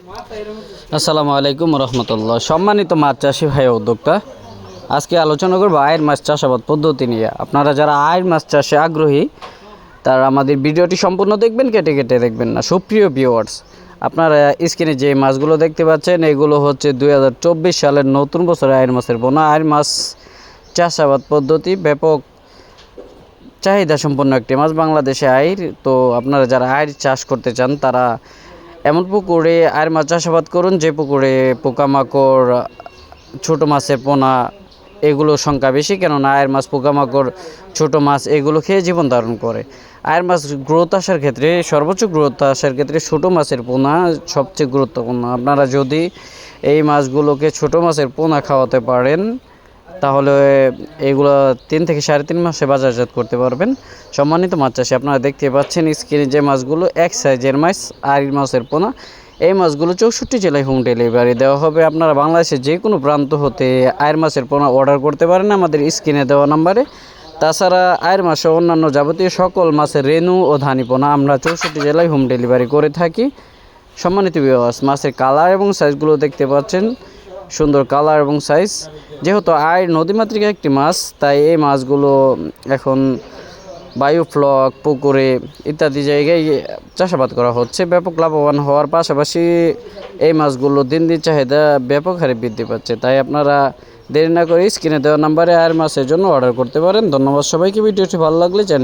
আসসালামু আলাইকুম রহমতুল্লাহ। সম্মানিত মাছ চাষি ভাই উদ্যোক্তা, আজকে আলোচনা করব আয়ের মাছ চাষাবাদ পদ্ধতি নিয়ে। আপনারা যারা আয়ের মাছ চাষে আগ্রহী তারা আমাদের ভিডিওটি সম্পূর্ণ দেখবেন, কেটে কেটে দেখবেন না। সুপ্রিয় ভিউয়ার্স, আপনারা স্ক্রিনে যে মাছগুলো দেখতে পাচ্ছেন এগুলো হচ্ছে 2024 সালের নতুন বছরে আয়ের মাছের পোনা। আয়ের মাছ চাষাবাদ পদ্ধতি ব্যাপক চাহিদা সম্পন্ন একটি মাছ বাংলাদেশে আয়ের। তো আপনারা যারা আয়ের চাষ করতে চান তারা এমন পুকুরে আয়ের মাছ চাষাবাদ করুন যে পুকুরে পোকামাকড়, ছোট মাছের পোনা এগুলোর সংখ্যা বেশি, কেননা আয়ের মাছ পোকামাকড়, ছোট মাছ এগুলো খেয়ে জীবন ধারণ করে। আয়ের মাছ গ্রোথ আসার ক্ষেত্রে, সর্বোচ্চ গ্রোথ আসার ক্ষেত্রে ছোট মাছের পোনা সবচেয়ে গুরুত্বপূর্ণ। আপনারা যদি এই মাছগুলোকে ছোট মাছের পোনা খাওয়াতে পারেন তাহলে এগুলো 3 থেকে 3.5 মাসে বাজারজাত করতে পারবেন। সম্মানিত মাছ চাষি, আপনারা দেখতে পাচ্ছেন স্ক্রিনে যে মাছগুলো এক সাইজের মাছ আয়ের মাছের পোনা। এই মাছগুলো 64 জেলায় হোম ডেলিভারি দেওয়া হবে। আপনারা বাংলাদেশের যে কোনো প্রান্ত হতে আয়ের মাছের পোনা অর্ডার করতে পারেন আমাদের স্ক্রিনে দেওয়া নাম্বারে। তাছাড়া আয়ের মাসে অন্যান্য যাবতীয় সকল মাছের রেণু ও ধানি পোনা আমরা 64 জেলায় হোম ডেলিভারি করে থাকি। সম্মানিত ভিউয়ার্স, মাছের কালার এবং সাইজগুলো দেখতে পাচ্ছেন, সুন্দর কালার এবং সাইজ। যেহেতু আয়ের নদীমাতৃক একটি মাছ, তাই এই মাছগুলো এখন বায়োফ্লক, পুকুরে ইত্যাদি জায়গায় চাষাবাদ করা হচ্ছে। ব্যাপক লাভবান হওয়ার পাশাপাশি এই মাছগুলো দিন দিন চাহিদা ব্যাপক হারে বৃদ্ধি পাচ্ছে। তাই আপনারা দেরি না করে স্ক্রিনে দেওয়া নাম্বারে আয়ের মাছের জন্য অর্ডার করতে পারেন। ধন্যবাদ সবাইকে। ভিডিওটি ভালো লাগলে চ্যানেল